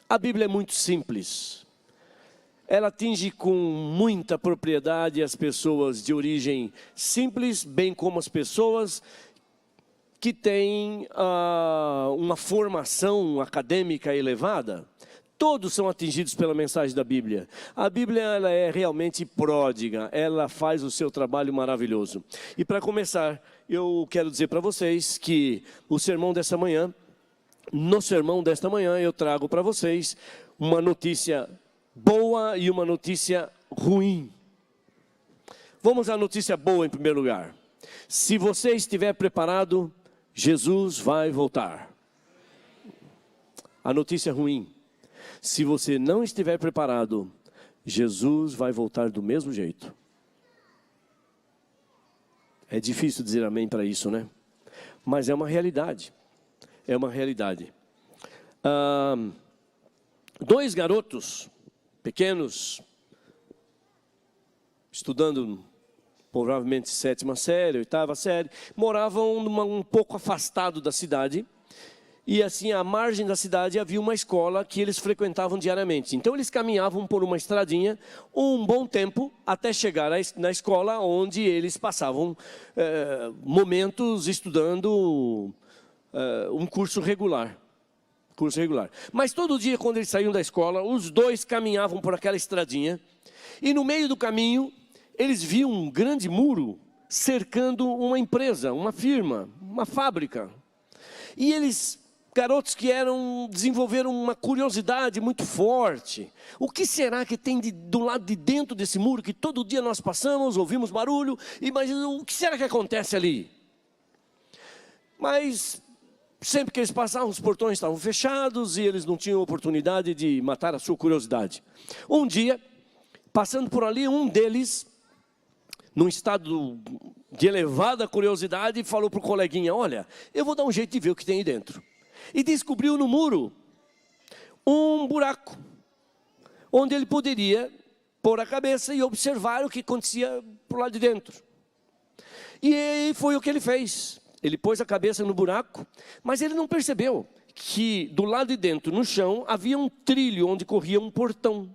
A Bíblia é muito simples. Ela atinge com muita propriedade as pessoas de origem simples, bem como as pessoas que têm uma formação acadêmica elevada. Todos são atingidos pela mensagem da Bíblia. A Bíblia ela é realmente pródiga, ela faz o seu trabalho maravilhoso. E para começar, eu quero dizer para vocês que no sermão desta manhã eu trago para vocês uma notícia boa e uma notícia ruim. Vamos à notícia boa em primeiro lugar. Se você estiver preparado, Jesus vai voltar. A notícia ruim. Se você não estiver preparado, Jesus vai voltar do mesmo jeito. É difícil dizer amém para isso, né? Mas é uma realidade. É uma realidade. Dois garotos pequenos, estudando provavelmente 7ª série, 8ª série, moravam um pouco afastado da cidade. E assim, à margem da cidade havia uma escola que eles frequentavam diariamente. Então eles caminhavam por uma estradinha um bom tempo até chegar na escola onde eles passavam momentos estudando um curso regular. Mas todo dia quando eles saíam da escola, os dois caminhavam por aquela estradinha. E no meio do caminho, eles viam um grande muro cercando uma empresa, uma firma, uma fábrica. E eles... garotos que desenvolveram uma curiosidade muito forte. O que será que tem do lado de dentro desse muro que todo dia nós passamos, ouvimos barulho, e o que será que acontece ali? Mas sempre que eles passavam, os portões estavam fechados e eles não tinham oportunidade de matar a sua curiosidade. Um dia, passando por ali, um deles, num estado de elevada curiosidade, falou para o coleguinha: olha, eu vou dar um jeito de ver o que tem aí dentro. E descobriu no muro um buraco, onde ele poderia pôr a cabeça e observar o que acontecia por lá de dentro. E foi o que ele fez. Ele pôs a cabeça no buraco, mas ele não percebeu que do lado de dentro, no chão, havia um trilho onde corria um portão.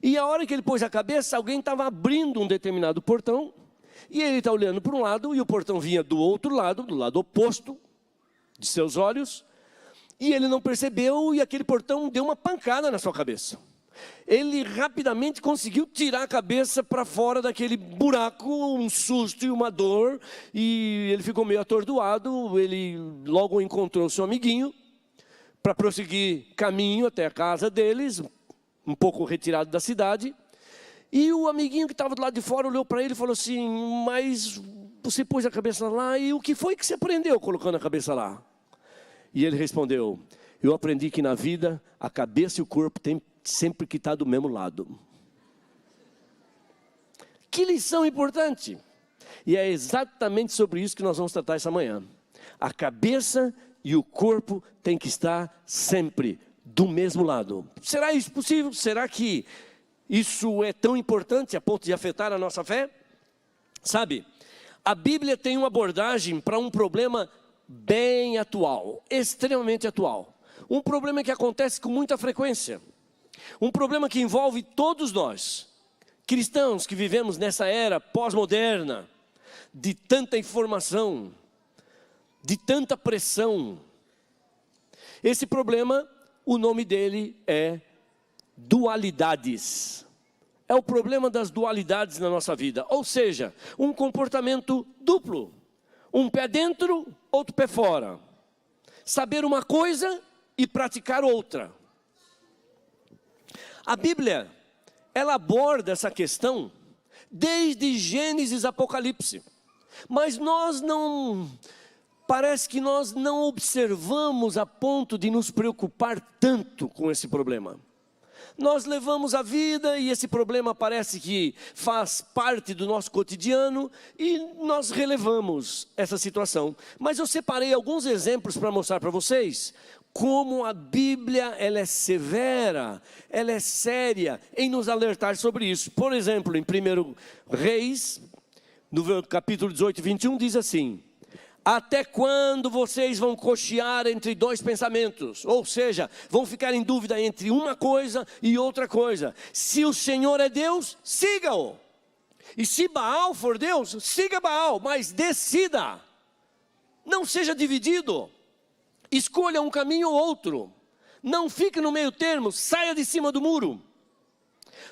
E a hora que ele pôs a cabeça, alguém estava abrindo um determinado portão, e ele está olhando para um lado, e o portão vinha do outro lado, do lado oposto de seus olhos, e ele não percebeu, e aquele portão deu uma pancada na sua cabeça. Ele rapidamente conseguiu tirar a cabeça para fora daquele buraco, um susto e uma dor, e ele ficou meio atordoado. Ele logo encontrou seu amiguinho, para prosseguir caminho até a casa deles, um pouco retirado da cidade, e o amiguinho que estava do lado de fora olhou para ele e falou assim: mas você pôs a cabeça lá, e o que foi que você aprendeu colocando a cabeça lá? E ele respondeu: eu aprendi que na vida a cabeça e o corpo tem sempre que estar do mesmo lado. Que lição importante! E é exatamente sobre isso que nós vamos tratar essa manhã. A cabeça e o corpo têm que estar sempre do mesmo lado. Será isso possível? Será que isso é tão importante a ponto de afetar a nossa fé? Sabe, a Bíblia tem uma abordagem para um problema bem atual, extremamente atual. Um problema que acontece com muita frequência. Um problema que envolve todos nós, cristãos que vivemos nessa era pós-moderna, de tanta informação, de tanta pressão. Esse problema, o nome dele é dualidades. É o problema das dualidades na nossa vida. Ou seja, um comportamento duplo. Um pé dentro, outro pé fora. Saber uma coisa e praticar outra. A Bíblia, ela aborda essa questão desde Gênesis, Apocalipse. Mas parece que nós não observamos a ponto de nos preocupar tanto com esse problema. Nós levamos a vida e esse problema parece que faz parte do nosso cotidiano e nós relevamos essa situação. Mas eu separei alguns exemplos para mostrar para vocês como a Bíblia ela é severa, ela é séria em nos alertar sobre isso. Por exemplo, em 1 Reis, no capítulo 18, 21, diz assim: Até quando vocês vão cochear entre dois pensamentos? Ou seja, vão ficar em dúvida entre uma coisa e outra coisa. Se o Senhor é Deus, siga-o. E se Baal for Deus, siga Baal, mas decida. Não seja dividido. Escolha um caminho ou outro. Não fique no meio termo, saia de cima do muro.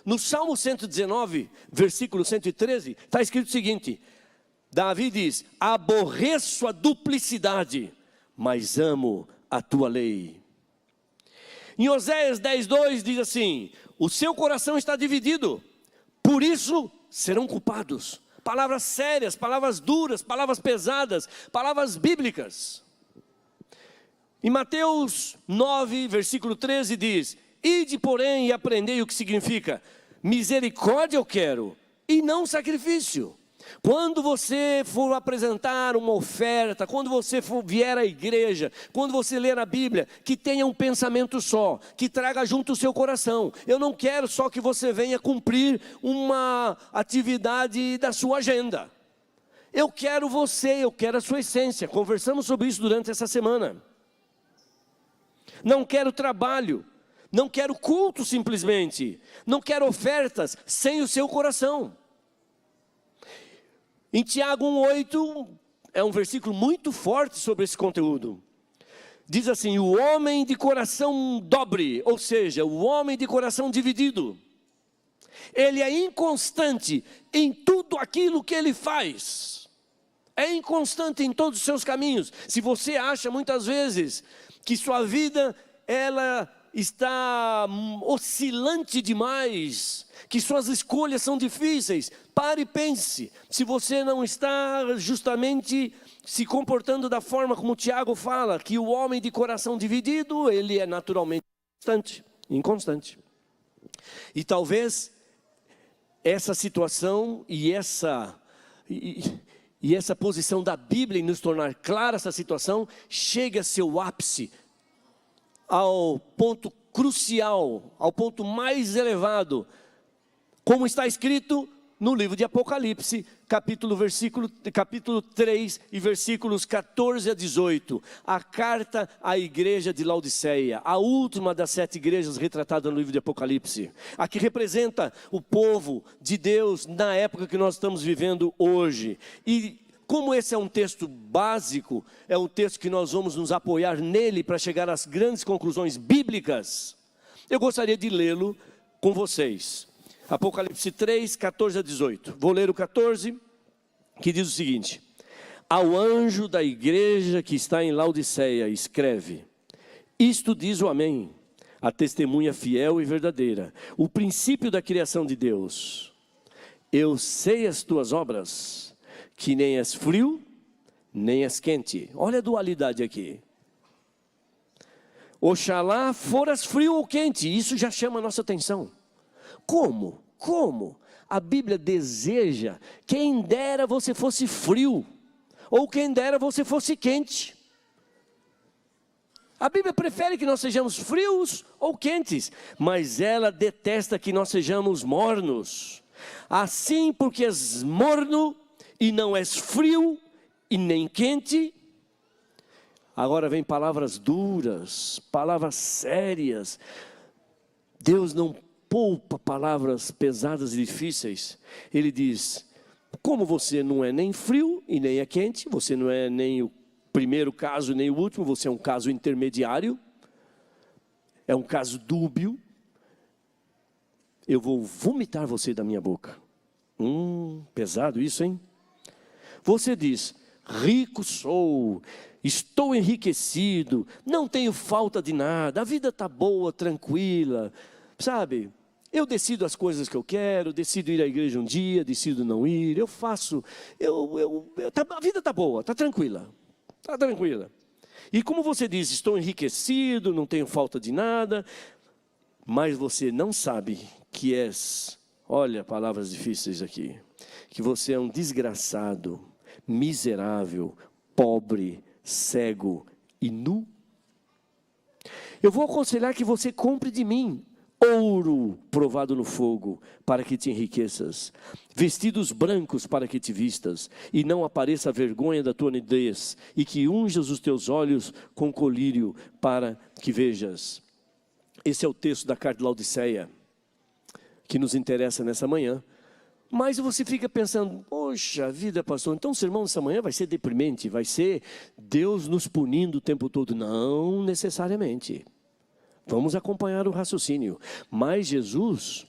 No Salmo 119, versículo 113, está escrito o seguinte: Davi diz: aborreço a duplicidade, mas amo a tua lei. Em Oséias 10:2 diz assim: o seu coração está dividido, por isso serão culpados. Palavras sérias, palavras duras, palavras pesadas, palavras bíblicas. Em Mateus 9, versículo 13 diz: ide, porém, e aprendei o que significa misericórdia eu quero, e não sacrifício. Quando você for apresentar uma oferta, quando você vier à igreja, quando você ler a Bíblia, que tenha um pensamento só, que traga junto o seu coração. Eu não quero só que você venha cumprir uma atividade da sua agenda. Eu quero você, eu quero a sua essência. Conversamos sobre isso durante essa semana. Não quero trabalho, não quero culto simplesmente, não quero ofertas sem o seu coração. Em Tiago 1,8, é um versículo muito forte sobre esse conteúdo. Diz assim: o homem de coração dobre, ou seja, o homem de coração dividido, ele é inconstante em tudo aquilo que ele faz. É inconstante em todos os seus caminhos. Se você acha muitas vezes que sua vida, ela está oscilante demais, que suas escolhas são difíceis, pare e pense, se você não está justamente se comportando da forma como Tiago fala, que o homem de coração dividido, ele é naturalmente inconstante. E talvez essa situação e essa posição da Bíblia em nos tornar clara essa situação, chega a seu ápice, ao ponto crucial, ao ponto mais elevado, como está escrito no livro de Apocalipse, capítulo 3 e versículos 14 a 18, a carta à igreja de Laodiceia, a última das 7 igrejas retratada no livro de Apocalipse, a que representa o povo de Deus na época que nós estamos vivendo hoje. E como esse é um texto básico, é um texto que nós vamos nos apoiar nele para chegar às grandes conclusões bíblicas, eu gostaria de lê-lo com vocês. Apocalipse 3, 14 a 18. Vou ler o 14, que diz o seguinte: ao anjo da igreja que está em Laodiceia, escreve: isto diz o Amém, a testemunha fiel e verdadeira, o princípio da criação de Deus. Eu sei as tuas obras, que nem és frio, nem és quente. Olha a dualidade aqui. Oxalá foras frio ou quente, isso já chama a nossa atenção. Como? A Bíblia deseja, quem dera você fosse frio, ou quem dera você fosse quente. A Bíblia prefere que nós sejamos frios ou quentes, mas ela detesta que nós sejamos mornos. Assim, porque és morno e não és frio e nem quente. Agora vem palavras duras, palavras sérias. Deus não poupa palavras pesadas e difíceis. Ele diz: como você não é nem frio e nem é quente, você não é nem o primeiro caso nem o último, você é um caso intermediário, é um caso dúbio, eu vou vomitar você da minha boca. Pesado isso, hein? Você diz: rico sou, estou enriquecido, não tenho falta de nada, a vida está boa, tranquila, sabe? Eu decido as coisas que eu quero, decido ir à igreja um dia, decido não ir, eu faço, a vida está boa, está tranquila, está tranquila. E como você diz, estou enriquecido, não tenho falta de nada, mas você não sabe que és, olha palavras difíceis aqui, que você é um desgraçado, miserável, pobre, cego e nu. Eu vou aconselhar que você compre de mim ouro provado no fogo, para que te enriqueças, vestidos brancos para que te vistas, e não apareça a vergonha da tua nudez, e que unjas os teus olhos com colírio, para que vejas. Esse é o texto da carta de Laodiceia, que nos interessa nessa manhã. Mas você fica pensando, poxa vida, pastor, então o sermão dessa manhã vai ser deprimente, vai ser Deus nos punindo o tempo todo. Não necessariamente. Vamos acompanhar o raciocínio. Mas Jesus,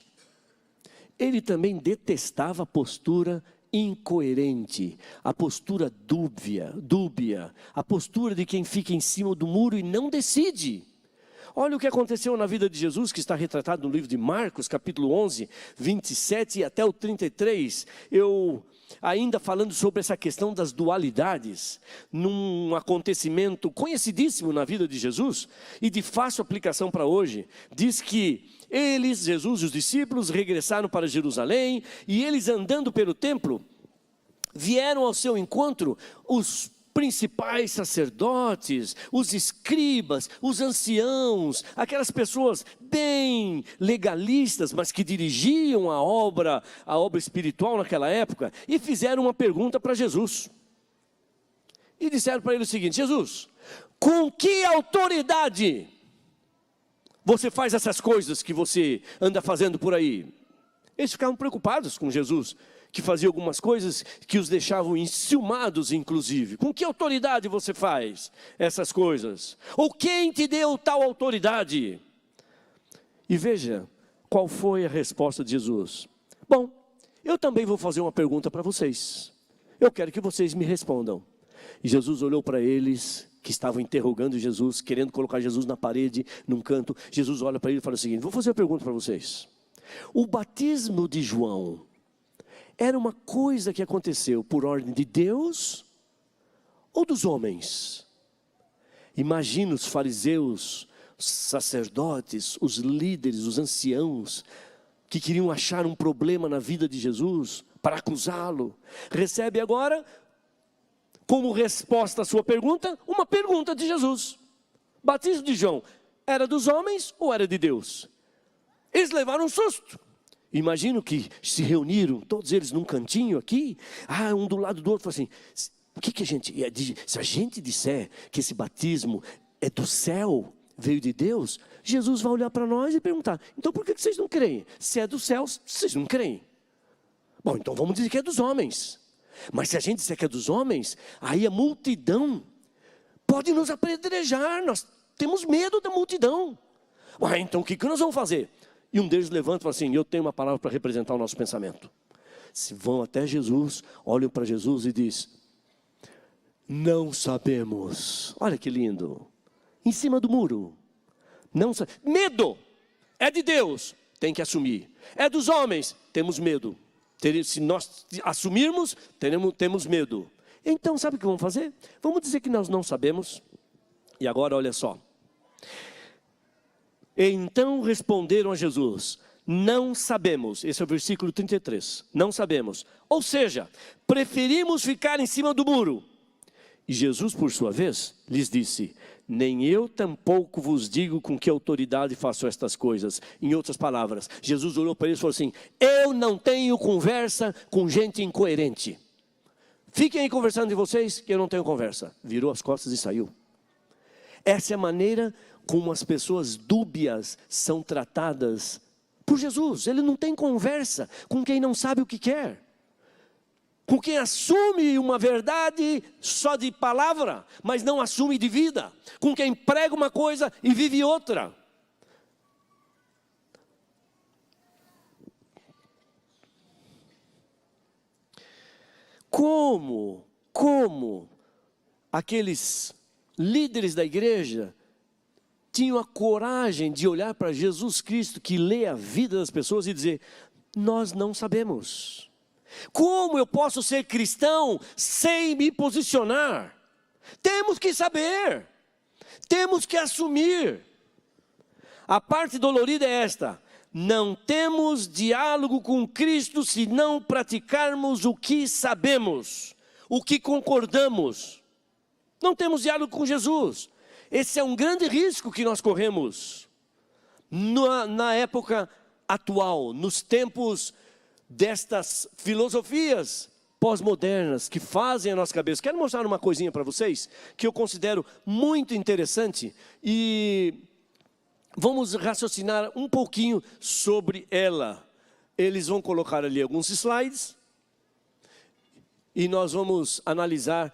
ele também detestava a postura incoerente, a postura dúbia, a postura de quem fica em cima do muro e não decide. Olha o que aconteceu na vida de Jesus, que está retratado no livro de Marcos, capítulo 11, 27 e até o 33. Eu ainda falando sobre essa questão das dualidades, num acontecimento conhecidíssimo na vida de Jesus, e de fácil aplicação para hoje, diz que eles, Jesus e os discípulos, regressaram para Jerusalém, e eles andando pelo templo, vieram ao seu encontro os principais sacerdotes, os escribas, os anciãos, aquelas pessoas bem legalistas, mas que dirigiam a obra espiritual naquela época, e fizeram uma pergunta para Jesus. E disseram para ele o seguinte: Jesus, com que autoridade você faz essas coisas que você anda fazendo por aí? Eles ficavam preocupados com Jesus, que fazia algumas coisas que os deixavam enciumados, inclusive. Com que autoridade você faz essas coisas? Ou quem te deu tal autoridade? E veja qual foi a resposta de Jesus. Bom, eu também vou fazer uma pergunta para vocês. Eu quero que vocês me respondam. E Jesus olhou para eles, que estavam interrogando Jesus, querendo colocar Jesus na parede, num canto. Jesus olha para ele e fala o seguinte: vou fazer uma pergunta para vocês. O batismo de João era uma coisa que aconteceu por ordem de Deus ou dos homens? Imagina os fariseus, os sacerdotes, os líderes, os anciãos, que queriam achar um problema na vida de Jesus para acusá-lo. Recebe agora, como resposta à sua pergunta, uma pergunta de Jesus: batismo de João era dos homens ou era de Deus? Eles levaram um susto. Imagino que se reuniram, todos eles num cantinho aqui, um do lado do outro, falaram assim: o que a gente, se a gente disser que esse batismo é do céu, veio de Deus, Jesus vai olhar para nós e perguntar: então por que vocês não creem? Se é dos céus, vocês não creem. Bom, então vamos dizer que é dos homens. Mas se a gente disser que é dos homens, aí a multidão pode nos apedrejar, nós temos medo da multidão. Então o que nós vamos fazer? E um deles levanta e fala assim: eu tenho uma palavra para representar o nosso pensamento. Se vão até Jesus, olham para Jesus e diz: não sabemos. Olha que lindo. Em cima do muro. Medo. É de Deus, tem que assumir. É dos homens, temos medo. Se nós assumirmos, temos medo. Então sabe o que vamos fazer? Vamos dizer que nós não sabemos. E agora olha só. Então responderam a Jesus: não sabemos. Esse é o versículo 33. Não sabemos. Ou seja, preferimos ficar em cima do muro. E Jesus, por sua vez, lhes disse: nem eu tampouco vos digo com que autoridade faço estas coisas. Em outras palavras, Jesus olhou para eles e falou assim: eu não tenho conversa com gente incoerente. Fiquem aí conversando de vocês, que eu não tenho conversa. Virou as costas e saiu. Essa é a maneira como as pessoas dúbias são tratadas por Jesus. Ele não tem conversa com quem não sabe o que quer, com quem assume uma verdade só de palavra, mas não assume de vida, com quem prega uma coisa e vive outra. Como aqueles líderes da igreja tinham a coragem de olhar para Jesus Cristo, que lê a vida das pessoas, e dizer: nós não sabemos. Como eu posso ser cristão sem me posicionar? Temos que saber, temos que assumir. A parte dolorida é esta: não temos diálogo com Cristo se não praticarmos o que sabemos, o que concordamos. Não temos diálogo com Jesus. Esse é um grande risco que nós corremos. na época atual, nos tempos destas filosofias pós-modernas que fazem a nossa cabeça. Quero mostrar uma coisinha para vocês que eu considero muito interessante e vamos raciocinar um pouquinho sobre ela. Eles vão colocar ali alguns slides e nós vamos analisar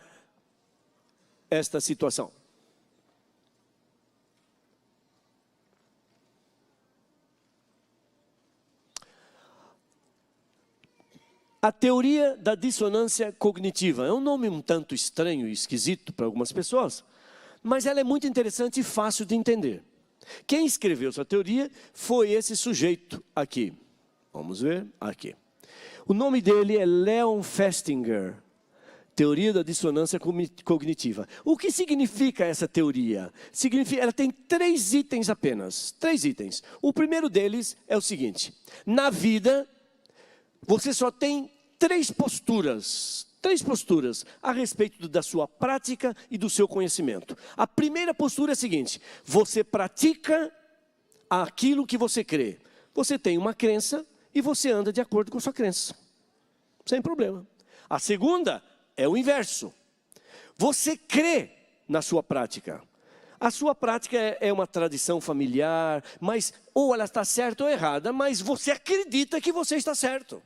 esta situação. A teoria da dissonância cognitiva é um nome um tanto estranho e esquisito para algumas pessoas, mas ela é muito interessante e fácil de entender. Quem escreveu essa teoria foi esse sujeito aqui. Vamos ver aqui. O nome dele é Leon Festinger, teoria da dissonância cognitiva. O que significa essa teoria? Significa, ela tem 3 itens apenas, 3 itens. O primeiro deles é o seguinte: na vida, você só tem 3 posturas a respeito da sua prática e do seu conhecimento. A primeira postura é a seguinte: você pratica aquilo que você crê. Você tem uma crença e você anda de acordo com a sua crença, sem problema. A segunda é o inverso. Você crê na sua prática. A sua prática é uma tradição familiar, mas ou ela está certa ou errada, mas você acredita que você está certo.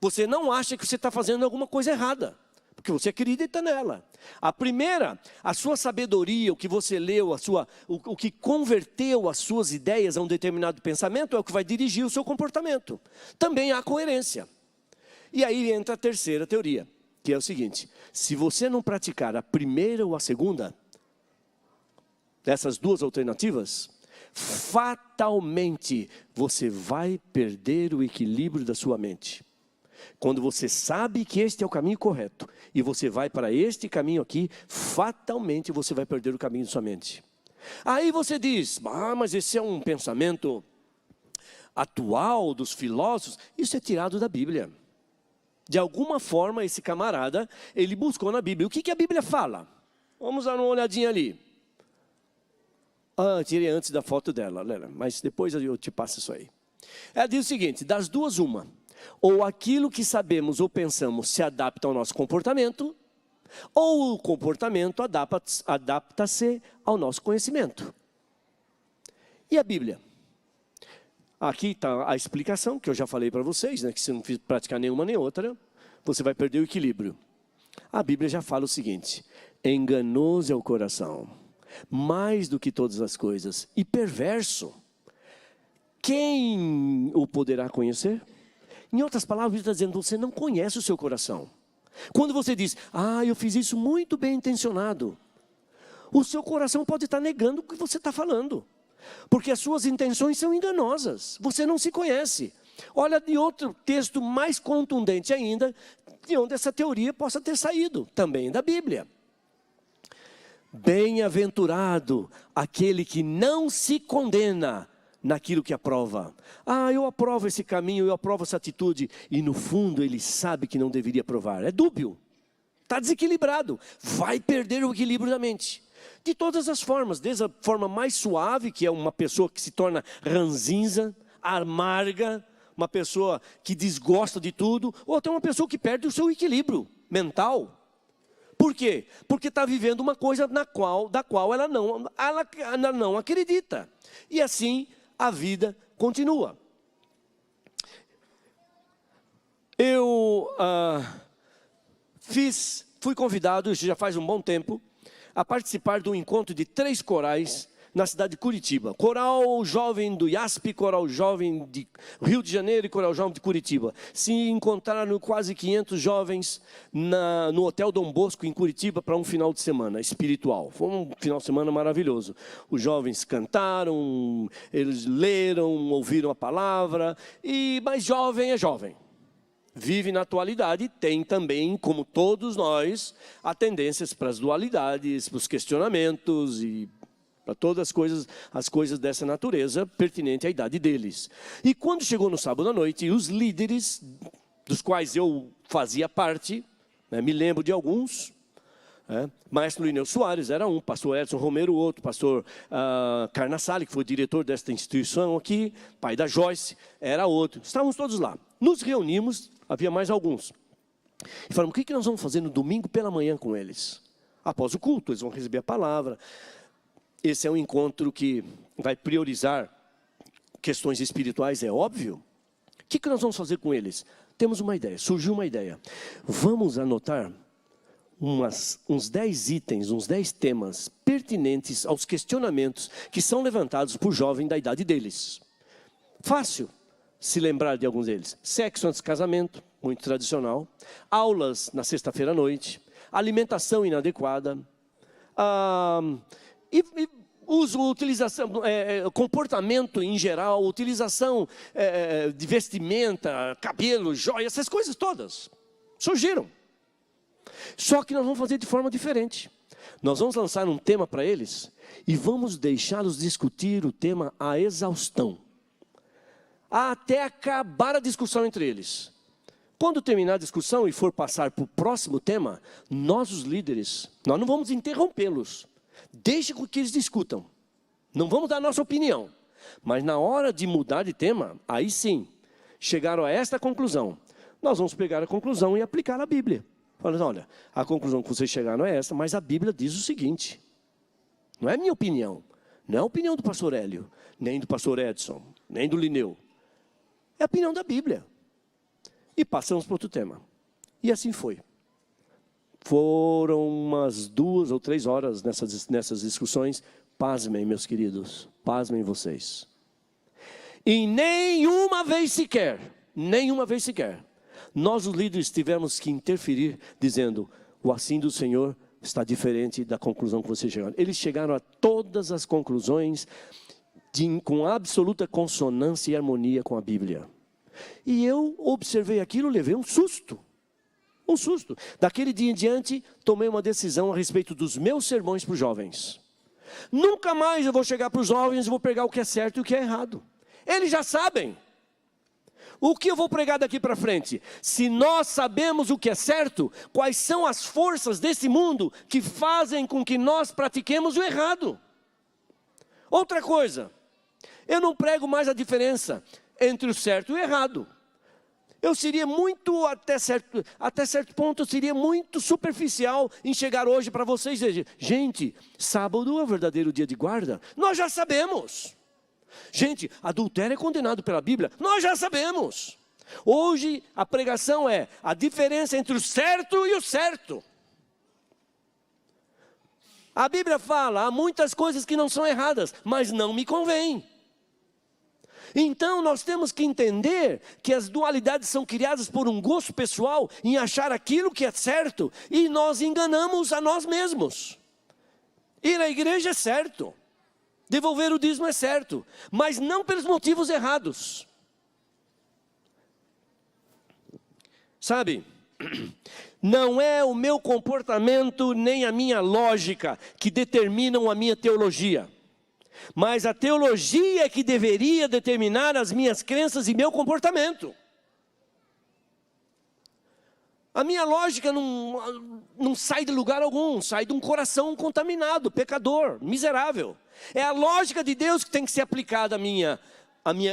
Você não acha que você está fazendo alguma coisa errada, porque você acredita nela. A primeira, a sua sabedoria, o que você leu, o que converteu as suas ideias a um determinado pensamento, é o que vai dirigir o seu comportamento. Também há coerência. E aí entra a terceira teoria, que é o seguinte: se você não praticar a primeira ou a segunda, dessas 2 alternativas, fatalmente você vai perder o equilíbrio da sua mente. Quando você sabe que este é o caminho correto e você vai para este caminho aqui, fatalmente você vai perder o caminho de sua mente. Aí você diz: mas esse é um pensamento atual dos filósofos. Isso é tirado da Bíblia. De alguma forma esse camarada, ele buscou na Bíblia. O que a Bíblia fala? Vamos dar uma olhadinha ali. Tirei antes da foto dela, mas depois eu te passo isso aí. Ela diz o seguinte: das duas uma. Ou aquilo que sabemos ou pensamos se adapta ao nosso comportamento, ou o comportamento adapta-se ao nosso conhecimento. E a Bíblia? Aqui está a explicação que eu já falei para vocês, que se não praticar nenhuma nem outra, você vai perder o equilíbrio. A Bíblia já fala o seguinte: enganoso é o coração, mais do que todas as coisas, e perverso. Quem o poderá conhecer? Em outras palavras, ele está dizendo: você não conhece o seu coração. Quando você diz: eu fiz isso muito bem intencionado, o seu coração pode estar negando o que você está falando, porque as suas intenções são enganosas. Você não se conhece. Olha de outro texto mais contundente ainda, de onde essa teoria possa ter saído, também da Bíblia. Bem-aventurado aquele que não se condena naquilo que aprova. Eu aprovo esse caminho, eu aprovo essa atitude, e no fundo ele sabe que não deveria aprovar. É dúbio, está desequilibrado, vai perder o equilíbrio da mente. De todas as formas, desde a forma mais suave, que é uma pessoa que se torna ranzinza, amarga, uma pessoa que desgosta de tudo, ou até uma pessoa que perde o seu equilíbrio mental. Por quê? Porque está vivendo uma coisa da qual ela não acredita. E assim a vida continua. Eu fui convidado, já faz um bom tempo, a participar de um encontro de 3 corais na cidade de Curitiba. Coral jovem do IASP, coral jovem de Rio de Janeiro e coral jovem de Curitiba. Se encontraram quase 500 jovens no Hotel Dom Bosco em Curitiba para um final de semana espiritual. Foi um final de semana maravilhoso. Os jovens cantaram, eles leram, ouviram a palavra, mas jovem é jovem. Vive na atualidade, tem também, como todos nós, a tendências para as dualidades, para os questionamentos e para todas as coisas dessa natureza pertinente à idade deles. E quando chegou no sábado à noite, os líderes, dos quais eu fazia parte, me lembro de alguns, Maestro Lineu Soares era um, pastor Edson Romero outro, pastor Carnassali, que foi diretor desta instituição aqui, pai da Joyce, era outro. Estávamos todos lá. Nos reunimos, havia mais alguns. E falamos, o que nós vamos fazer no domingo pela manhã com eles? Após o culto, eles vão receber a palavra. Esse é um encontro que vai priorizar questões espirituais, é óbvio. O que nós vamos fazer com eles? Temos uma ideia, surgiu uma ideia. Vamos anotar uns 10 itens, uns 10 temas pertinentes aos questionamentos que são levantados por jovens da idade deles. Fácil se lembrar de alguns deles. Sexo antes do casamento, muito tradicional. Aulas na sexta-feira à noite. Alimentação inadequada. Utilização, comportamento em geral, utilização de vestimenta, cabelo, joia, essas coisas todas surgiram. Só que nós vamos fazer de forma diferente. Nós vamos lançar um tema para eles e vamos deixá-los discutir o tema à exaustão, até acabar a discussão entre eles. Quando terminar a discussão e for passar para o próximo tema, nós os líderes, nós não vamos interrompê-los. Deixe com que eles discutam. Não vamos dar a nossa opinião. Mas na hora de mudar de tema, aí sim, chegaram a esta conclusão. Nós vamos pegar a conclusão e aplicar a Bíblia. Falando, olha, a conclusão que vocês chegaram é essa, mas a Bíblia diz o seguinte. Não é minha opinião. Não é a opinião do pastor Hélio, nem do pastor Edson, nem do Lineu. É a opinião da Bíblia. E passamos para outro tema. E assim foi. Foram umas 2 ou 3 horas nessas discussões. Pasmem, meus queridos, pasmem vocês. E nenhuma vez sequer, nós os líderes tivemos que interferir, dizendo, o assim do Senhor está diferente da conclusão que vocês chegaram. Eles chegaram a todas as conclusões com absoluta consonância e harmonia com a Bíblia. E eu observei aquilo, levei um susto. Daquele dia em diante, tomei uma decisão a respeito dos meus sermões para os jovens. Nunca mais eu vou chegar para os jovens e vou pregar o que é certo e o que é errado. Eles já sabem. O que eu vou pregar daqui para frente? Se nós sabemos o que é certo, quais são as forças desse mundo que fazem com que nós pratiquemos o errado? Outra coisa, eu não prego mais a diferença entre o certo e o errado. Eu seria muito, até certo ponto, eu seria muito superficial em chegar hoje para vocês e dizer, gente, sábado é o verdadeiro dia de guarda. Nós já sabemos. Gente, adultério é condenado pela Bíblia. Nós já sabemos. Hoje a pregação é a diferença entre o certo e o certo. A Bíblia fala, há muitas coisas que não são erradas, mas não me convém. Então nós temos que entender que as dualidades são criadas por um gosto pessoal em achar aquilo que é certo e nós enganamos a nós mesmos. Ir à igreja é certo, devolver o dízimo é certo, mas não pelos motivos errados. Sabe, não é o meu comportamento nem a minha lógica que determinam a minha teologia. Mas a teologia é que deveria determinar as minhas crenças e meu comportamento. A minha lógica não sai de lugar algum, sai de um coração contaminado, pecador, miserável. É a lógica de Deus que tem que ser aplicada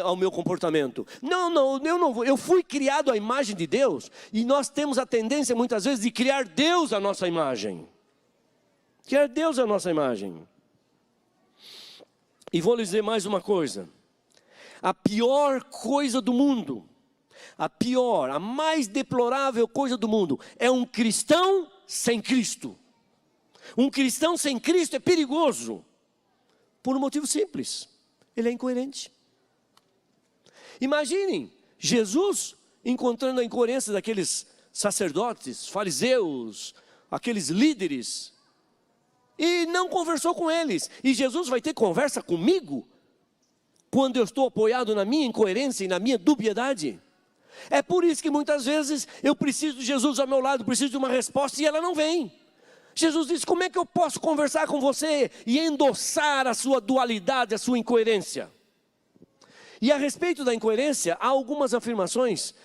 ao meu comportamento. Eu fui criado à imagem de Deus, e nós temos a tendência muitas vezes de criar Deus à nossa imagem. Criar Deus à nossa imagem. E vou lhes dizer mais uma coisa. A pior coisa do mundo, a mais deplorável coisa do mundo, é um cristão sem Cristo. Um cristão sem Cristo é perigoso, por um motivo simples, ele é incoerente. Imaginem, Jesus encontrando a incoerência daqueles sacerdotes, fariseus, aqueles líderes, e não conversou com eles. E Jesus vai ter conversa comigo quando eu estou apoiado na minha incoerência e na minha dubiedade? É por isso que muitas vezes eu preciso de Jesus ao meu lado, preciso de uma resposta e ela não vem. Jesus diz, como é que eu posso conversar com você e endossar a sua dualidade, a sua incoerência? E a respeito da incoerência, há algumas afirmações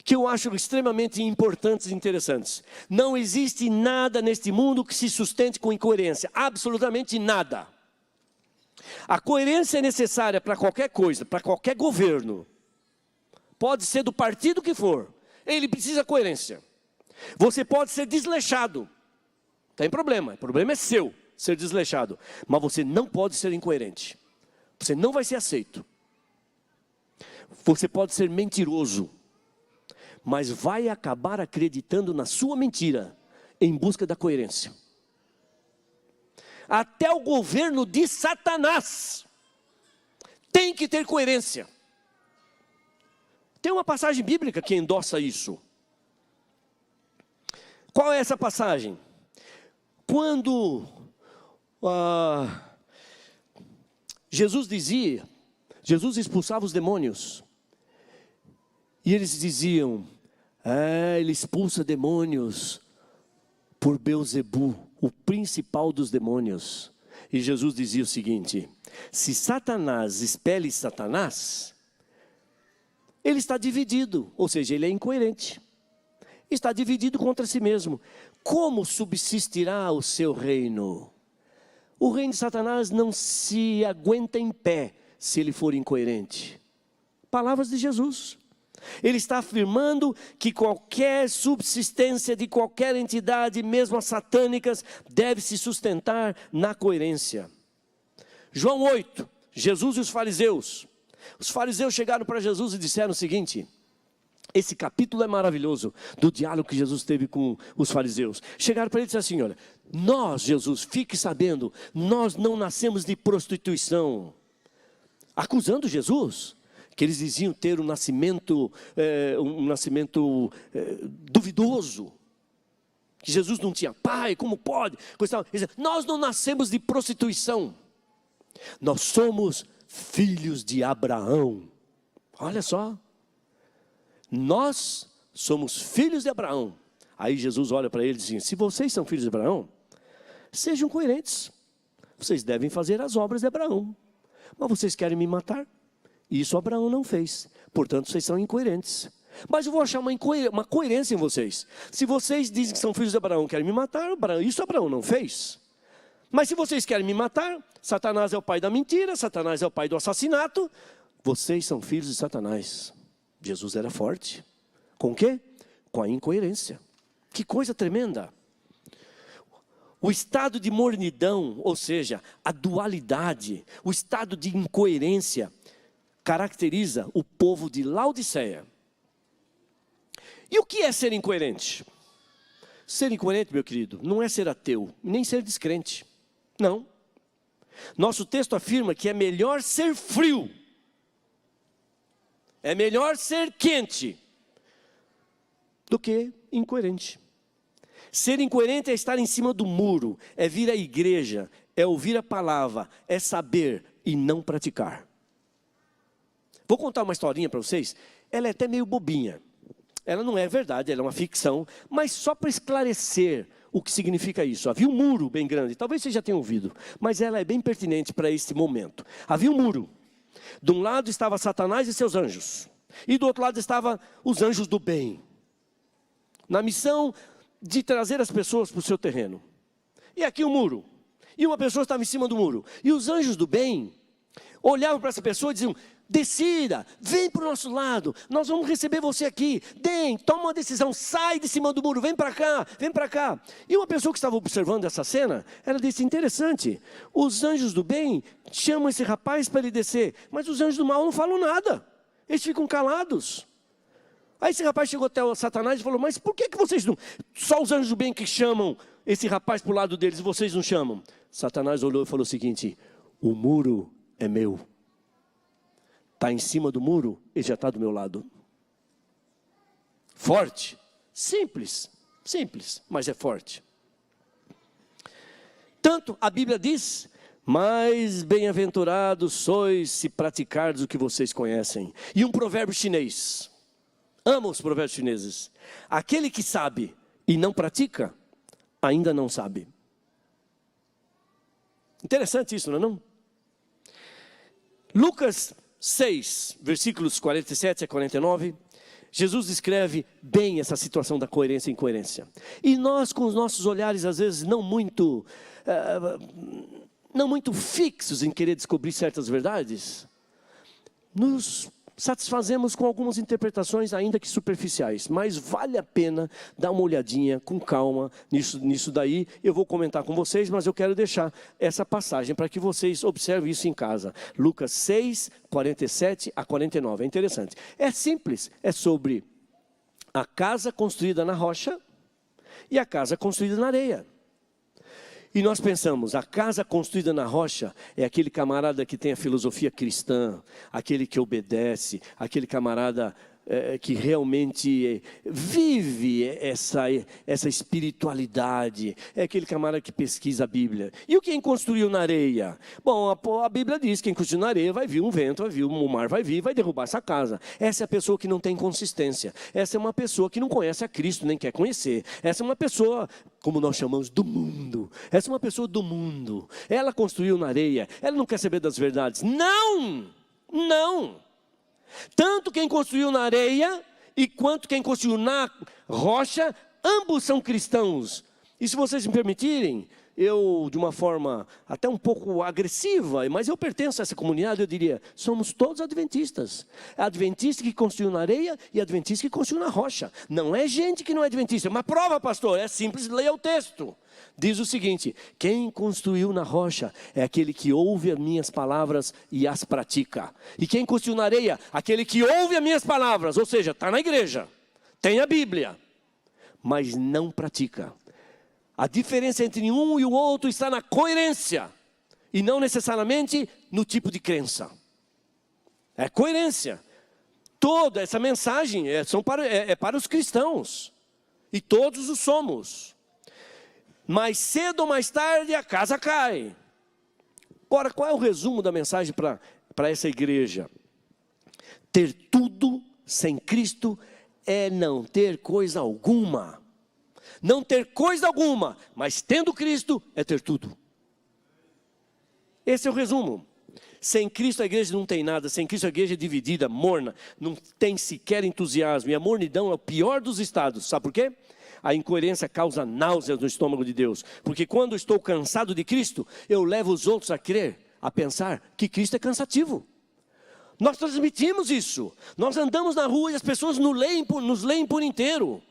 que eu acho extremamente importantes e interessantes. Não existe nada neste mundo que se sustente com incoerência, absolutamente nada. A coerência é necessária para qualquer coisa, para qualquer governo. Pode ser do partido que for, ele precisa de coerência. Você pode ser desleixado, tem problema, o problema é seu, ser desleixado. Mas você não pode ser incoerente, você não vai ser aceito. Você pode ser mentiroso, mas vai acabar acreditando na sua mentira, em busca da coerência. Até o governo de Satanás tem que ter coerência. Tem uma passagem bíblica que endossa isso. Qual é essa passagem? Quando Jesus expulsava os demônios, e eles diziam, ele expulsa demônios por Beelzebu, o principal dos demônios. E Jesus dizia o seguinte: se Satanás expele Satanás, ele está dividido, ou seja, ele é incoerente. Está dividido contra si mesmo. Como subsistirá o seu reino? O reino de Satanás não se aguenta em pé se ele for incoerente. Palavras de Jesus. Ele está afirmando que qualquer subsistência de qualquer entidade, mesmo as satânicas, deve se sustentar na coerência. João 8, Jesus e os fariseus. Os fariseus chegaram para Jesus e disseram o seguinte, esse capítulo é maravilhoso, do diálogo que Jesus teve com os fariseus. Chegaram para ele e disseram assim, olha, nós, Jesus, fique sabendo, nós não nascemos de prostituição. Acusando Jesus, que eles diziam ter um nascimento duvidoso, que Jesus não tinha pai, como pode? Nós não nascemos de prostituição, nós somos filhos de Abraão. Olha só, nós somos filhos de Abraão. Aí Jesus olha para ele e diz assim, se vocês são filhos de Abraão, sejam coerentes, vocês devem fazer as obras de Abraão. Mas vocês querem me matar? Isso Abraão não fez, portanto vocês são incoerentes. Mas eu vou achar uma coerência em vocês. Se vocês dizem que são filhos de Abraão, querem me matar, isso Abraão não fez. Mas se vocês querem me matar, Satanás é o pai da mentira, Satanás é o pai do assassinato, vocês são filhos de Satanás. Jesus era forte. Com o quê? Com a incoerência. Que coisa tremenda. O estado de mornidão, ou seja, a dualidade, o estado de incoerência, caracteriza o povo de Laodiceia. E o que é ser incoerente? Ser incoerente, meu querido, não é ser ateu, nem ser descrente. Não. Nosso texto afirma que é melhor ser frio, é melhor ser quente, do que incoerente. Ser incoerente é estar em cima do muro, é vir à igreja, é ouvir a palavra, é saber e não praticar. Vou contar uma historinha para vocês, ela é até meio bobinha. Ela não é verdade, ela é uma ficção, mas só para esclarecer o que significa isso. Havia um muro bem grande, talvez vocês já tenham ouvido, mas ela é bem pertinente para este momento. Havia um muro, de um lado estava Satanás e seus anjos, e do outro lado estavam os anjos do bem, na missão de trazer as pessoas para o seu terreno. E aqui o muro, e uma pessoa estava em cima do muro, e os anjos do bem olhavam para essa pessoa e diziam, decida, vem para o nosso lado, nós vamos receber você aqui, toma uma decisão, sai de cima do muro, vem para cá, vem para cá. E uma pessoa que estava observando essa cena, ela disse, interessante, os anjos do bem chamam esse rapaz para ele descer, mas os anjos do mal não falam nada, eles ficam calados. Aí esse rapaz chegou até o Satanás e falou, mas por que vocês não, só os anjos do bem que chamam esse rapaz para o lado deles e vocês não chamam? Satanás olhou e falou o seguinte, o muro é meu. Está em cima do muro, ele já está do meu lado. Forte, simples, mas é forte. Tanto a Bíblia diz, mais bem-aventurados sois se praticardes o que vocês conhecem. E um provérbio chinês, amo os provérbios chineses, aquele que sabe e não pratica, ainda não sabe. Interessante isso, não é não? Lucas 6, versículos 47 a 49, Jesus descreve bem essa situação da coerência e incoerência. E nós, com os nossos olhares, às vezes, não muito fixos em querer descobrir certas verdades, nos satisfazemos com algumas interpretações, ainda que superficiais. Mas vale a pena dar uma olhadinha com calma nisso daí. Eu vou comentar com vocês, mas eu quero deixar essa passagem para que vocês observem isso em casa. Lucas 6, 47 a 49. É interessante. É simples. É sobre a casa construída na rocha e a casa construída na areia. E nós pensamos, a casa construída na rocha é aquele camarada que tem a filosofia cristã, aquele que obedece, aquele camarada que realmente vive essa espiritualidade, é aquele camarada que pesquisa a Bíblia. E quem construiu na areia? Bom, a Bíblia diz que quem construiu na areia vai vir um vento, vai vir o mar, vai vir, vai derrubar essa casa. Essa é a pessoa que não tem consistência. Essa é uma pessoa que não conhece a Cristo, nem quer conhecer. Essa é uma pessoa, como nós chamamos, do mundo. Essa é uma pessoa do mundo. Ela construiu na areia, ela não quer saber das verdades. Não! Não! Tanto quem construiu na areia e quanto quem construiu na rocha, ambos são cristãos. E se vocês me permitirem, eu, de uma forma até um pouco agressiva, mas eu pertenço a essa comunidade, eu diria, somos todos adventistas. Adventista que construiu na areia e adventista que construiu na rocha. Não é gente que não é adventista. Uma prova, pastor, é simples, leia o texto. Diz o seguinte: quem construiu na rocha é aquele que ouve as minhas palavras e as pratica. E quem construiu na areia? Aquele que ouve as minhas palavras, ou seja, está na igreja, tem a Bíblia, mas não pratica. A diferença entre um e o outro está na coerência, e não necessariamente no tipo de crença. É coerência. Toda essa mensagem é para os cristãos, e todos o somos. Mais cedo ou mais tarde a casa cai. Ora, qual é o resumo da mensagem para essa igreja? Ter tudo sem Cristo é não ter coisa alguma. Não ter coisa alguma, mas tendo Cristo é ter tudo. Esse é o resumo. Sem Cristo a igreja não tem nada. Sem Cristo a igreja é dividida, morna, não tem sequer entusiasmo. E a mornidão é o pior dos estados. Sabe por quê? A incoerência causa náuseas no estômago de Deus. Porque quando eu estou cansado de Cristo, eu levo os outros a crer, a pensar que Cristo é cansativo. Nós transmitimos isso. Nós andamos na rua e as pessoas nos leem por inteiro.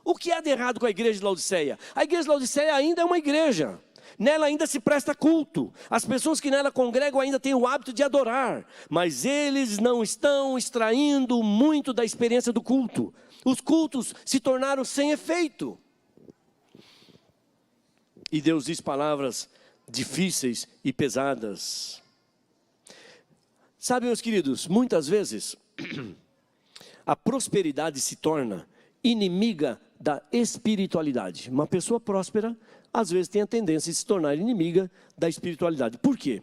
O que há de errado com a igreja de Laodiceia? A igreja de Laodiceia ainda é uma igreja. Nela ainda se presta culto. As pessoas que nela congregam ainda têm o hábito de adorar. Mas eles não estão extraindo muito da experiência do culto. Os cultos se tornaram sem efeito. E Deus diz palavras difíceis e pesadas. Sabe, meus queridos, muitas vezes a prosperidade se torna inimiga da espiritualidade. Uma pessoa próspera, às vezes, tem a tendência de se tornar inimiga da espiritualidade. Por quê?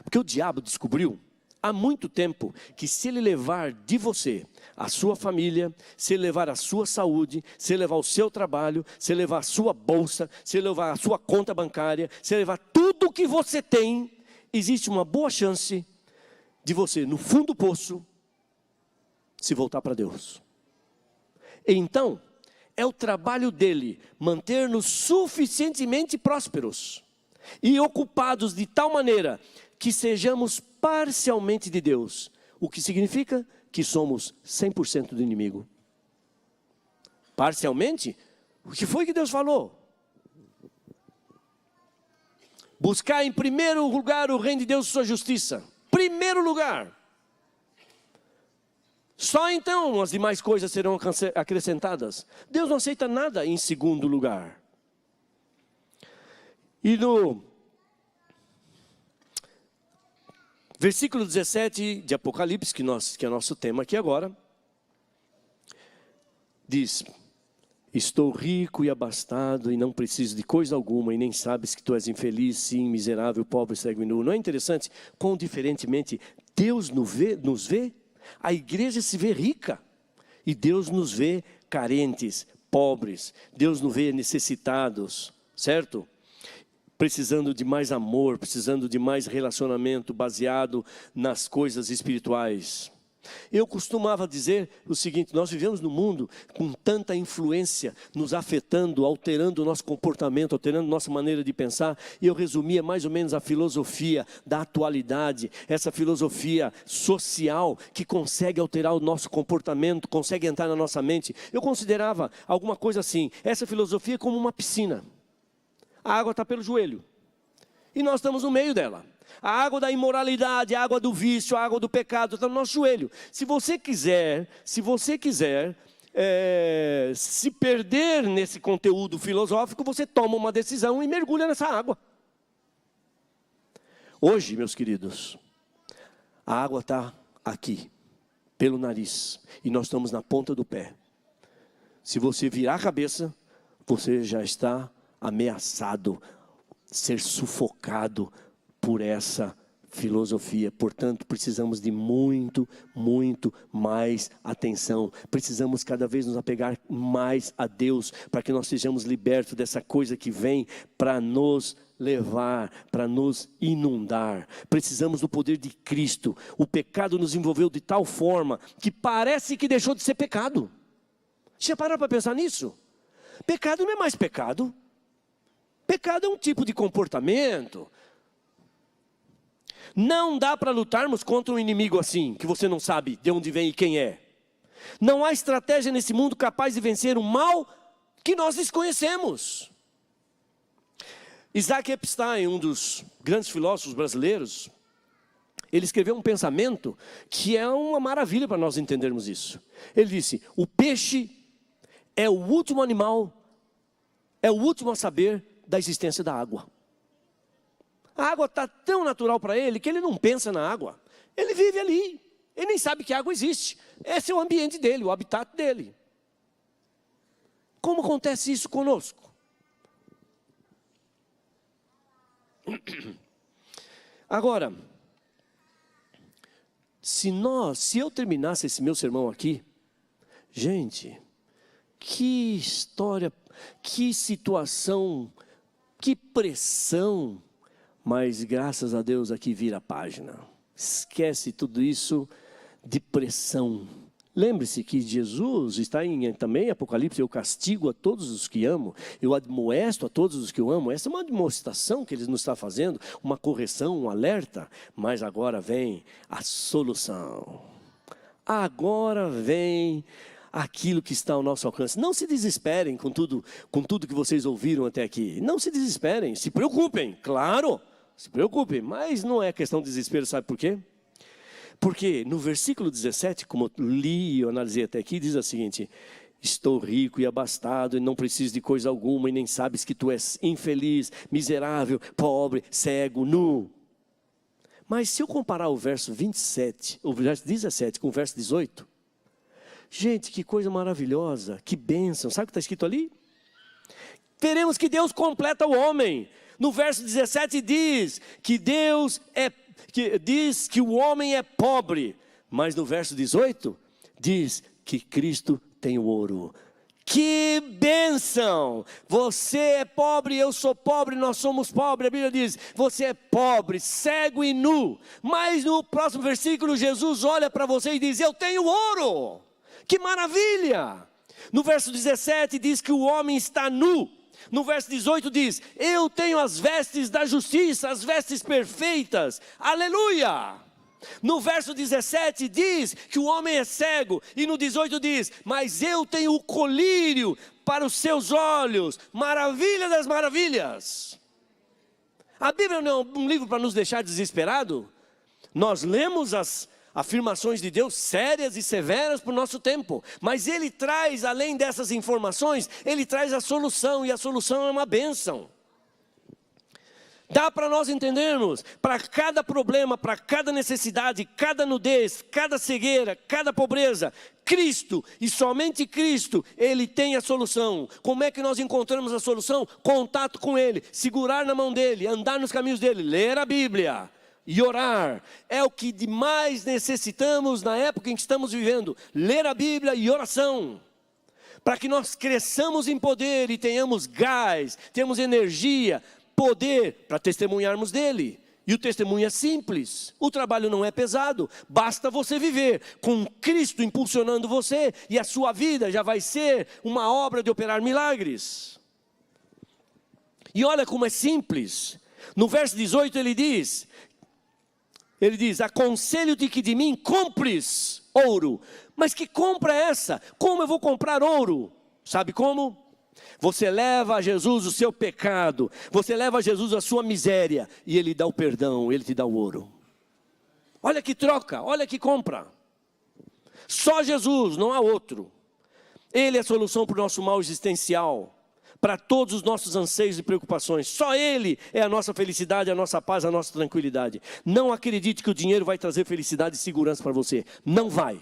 Porque o diabo descobriu há muito tempo que se ele levar de você a sua família, se ele levar a sua saúde, se ele levar o seu trabalho, se ele levar a sua bolsa, se ele levar a sua conta bancária, se ele levar tudo que você tem, existe uma boa chance de você, no fundo do poço, se voltar para Deus. Então, é o trabalho dele manter-nos suficientemente prósperos e ocupados de tal maneira que sejamos parcialmente de Deus. O que significa que somos 100% do inimigo. Parcialmente? O que foi que Deus falou? Buscar em primeiro lugar o reino de Deus e sua justiça. Primeiro lugar. Só então as demais coisas serão acrescentadas. Deus não aceita nada em segundo lugar. E no versículo 17 de Apocalipse, que é nosso tema aqui agora, diz: estou rico e abastado e não preciso de coisa alguma, e nem sabes que tu és infeliz, sim, miserável, pobre, cego e nu. Não é interessante quão diferentemente Deus nos vê? A igreja se vê rica e Deus nos vê carentes, pobres. Deus nos vê necessitados, certo? Precisando de mais amor, precisando de mais relacionamento baseado nas coisas espirituais. Eu costumava dizer o seguinte: nós vivemos num mundo com tanta influência nos afetando, alterando o nosso comportamento, alterando nossa maneira de pensar, e eu resumia mais ou menos a filosofia da atualidade, essa filosofia social que consegue alterar o nosso comportamento, consegue entrar na nossa mente. Eu considerava alguma coisa assim, essa filosofia como uma piscina. A água está pelo joelho, e nós estamos no meio dela. A água da imoralidade, a água do vício, a água do pecado está no nosso joelho. Se você quiser se perder nesse conteúdo filosófico, você toma uma decisão e mergulha nessa água. Hoje, meus queridos, a água está aqui, pelo nariz, e nós estamos na ponta do pé. Se você virar a cabeça, você já está ameaçado, ser sufocado por essa filosofia. Portanto, precisamos de muito mais atenção. Precisamos cada vez nos apegar mais a Deus, para que nós sejamos libertos dessa coisa que vem para nos levar, para nos inundar. Precisamos do poder de Cristo. O pecado nos envolveu de tal forma que parece que deixou de ser pecado. Já pararam para pensar nisso? Pecado não é mais pecado. Pecado é um tipo de comportamento. Não dá para lutarmos contra um inimigo assim, que você não sabe de onde vem e quem é. Não há estratégia nesse mundo capaz de vencer o mal que nós desconhecemos. Isaac Epstein, um dos grandes filósofos brasileiros, ele escreveu um pensamento que é uma maravilha para nós entendermos isso. Ele disse: o peixe é o último animal, é o último a saber da existência da água. A água está tão natural para ele que ele não pensa na água. Ele vive ali. Ele nem sabe que a água existe. Esse é o ambiente dele, o habitat dele. Como acontece isso conosco? Agora, se eu terminasse esse meu sermão aqui, gente, que história, que situação, que pressão. Mas graças a Deus aqui vira a página. Esquece tudo isso de pressão. Lembre-se que Jesus está também em Apocalipse: eu castigo a todos os que amo, eu admoesto a todos os que eu amo. Essa é uma admoestação que ele nos está fazendo, uma correção, um alerta. Mas agora vem a solução. Agora vem aquilo que está ao nosso alcance. Não se desesperem com tudo que vocês ouviram até aqui. Não se desesperem, se preocupem, claro. Se preocupe, mas não é questão de desespero, sabe por quê? Porque no versículo 17, como eu li e eu analisei até aqui, diz o seguinte: estou rico e abastado e não preciso de coisa alguma, e nem sabes que tu és infeliz, miserável, pobre, cego, nu. Mas se eu comparar o verso 27, o verso 17 com o verso 18, gente, que coisa maravilhosa, que bênção. Sabe o que está escrito ali? Veremos que Deus completa o homem. No verso 17 diz que diz que o homem é pobre, mas no verso 18 diz que Cristo tem o ouro. Que bênção! Você é pobre, eu sou pobre, nós somos pobres. A Bíblia diz: você é pobre, cego e nu. Mas no próximo versículo Jesus olha para você e diz: eu tenho ouro. Que maravilha! No verso 17 diz que o homem está nu. No verso 18 diz: eu tenho as vestes da justiça, as vestes perfeitas, aleluia. No verso 17 diz que o homem é cego, e no 18 diz: mas eu tenho o colírio para os seus olhos, maravilha das maravilhas. A Bíblia não é um livro para nos deixar desesperados. Nós lemos as afirmações de Deus sérias e severas para o nosso tempo, mas Ele traz, além dessas informações, Ele traz a solução, e a solução é uma bênção. Dá para nós entendermos, para cada problema, para cada necessidade, cada nudez, cada cegueira, cada pobreza, Cristo, e somente Cristo, Ele tem a solução. Como é que nós encontramos a solução? Contato com Ele, segurar na mão dEle, andar nos caminhos dEle, ler a Bíblia e orar. É o que mais necessitamos na época em que estamos vivendo: ler a Bíblia e oração, para que nós cresçamos em poder e tenhamos gás, tenhamos energia, poder para testemunharmos dele E o testemunho é simples, o trabalho não é pesado, basta você viver com Cristo impulsionando você e a sua vida já vai ser uma obra de operar milagres. E olha como é simples, no verso 18 ele diz, aconselho-te que de mim compres ouro. Mas que compra é essa? Como eu vou comprar ouro? Sabe como? Você leva a Jesus o seu pecado, você leva a Jesus a sua miséria, e Ele dá o perdão, Ele te dá o ouro. Olha que troca, olha que compra. Só Jesus, não há outro. Ele é a solução para o nosso mal existencial, para todos os nossos anseios e preocupações. Só Ele é a nossa felicidade, a nossa paz, a nossa tranquilidade. Não acredite que o dinheiro vai trazer felicidade e segurança para você. Não vai.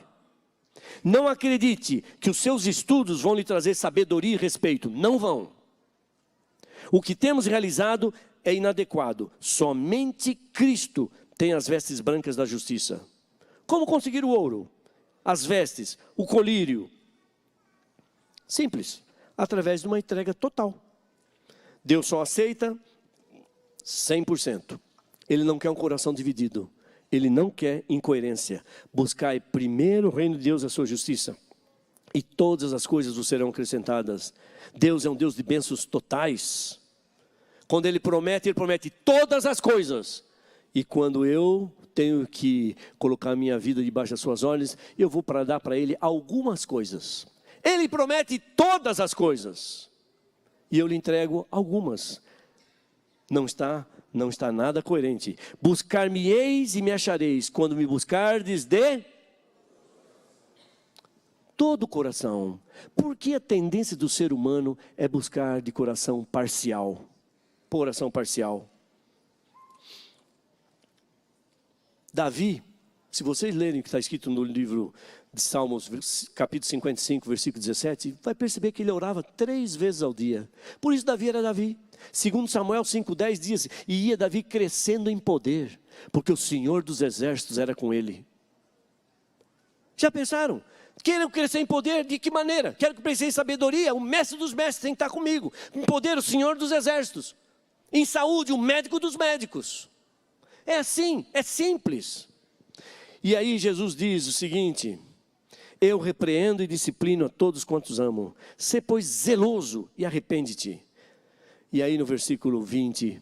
Não acredite que os seus estudos vão lhe trazer sabedoria e respeito. Não vão. O que temos realizado é inadequado. Somente Cristo tem as vestes brancas da justiça. Como conseguir o ouro? As vestes, o colírio. Simples. Através de uma entrega total. Deus só aceita 100%. Ele não quer um coração dividido. Ele não quer incoerência. Buscai primeiro o reino de Deus e a sua justiça, e todas as coisas vos serão acrescentadas. Deus é um Deus de bênçãos totais. Quando Ele promete todas as coisas. E quando eu tenho que colocar a minha vida debaixo das suas ordens, eu vou dar para Ele algumas coisas. Ele promete todas as coisas, e eu lhe entrego algumas. Não está nada coerente. Buscar-me-eis e me achareis, quando me buscardes de todo o coração. Porque a tendência do ser humano é buscar de coração parcial. Coração parcial. Davi, se vocês lerem o que está escrito no livro de Salmos, capítulo 55, versículo 17, vai perceber que ele orava 3 vezes ao dia. Por isso Davi era Davi. Segundo Samuel 5,10 diz, e ia Davi crescendo em poder, porque o Senhor dos exércitos era com ele. Já pensaram? Quero crescer em poder, de que maneira? Quero crescer em sabedoria, o mestre dos mestres tem que estar comigo. Em poder, o Senhor dos exércitos. Em saúde, o médico dos médicos. É assim, é simples. E aí Jesus diz o seguinte, eu repreendo e disciplino a todos quantos amo. Sê, pois, zeloso e arrepende-te. E aí no versículo 20,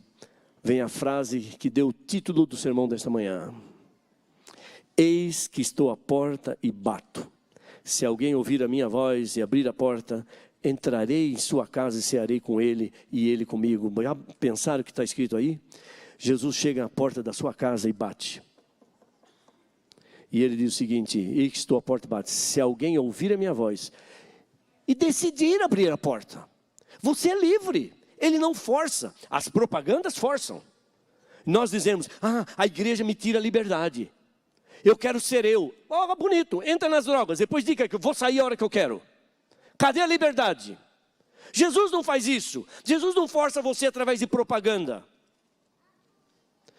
vem a frase que deu o título do sermão desta manhã. Eis que estou à porta e bato. Se alguém ouvir a minha voz e abrir a porta, entrarei em sua casa e cearei com ele e ele comigo. Já pensaram o que está escrito aí? Jesus chega à porta da sua casa e bate. E ele diz o seguinte, eis que estou à porta e bate. Se alguém ouvir a minha voz e decidir abrir a porta, você é livre. Ele não força, as propagandas forçam. Nós dizemos, a igreja me tira a liberdade. Eu quero ser eu. Bonito, entra nas drogas, depois diga que eu vou sair a hora que eu quero. Cadê a liberdade? Jesus não faz isso. Jesus não força você através de propaganda.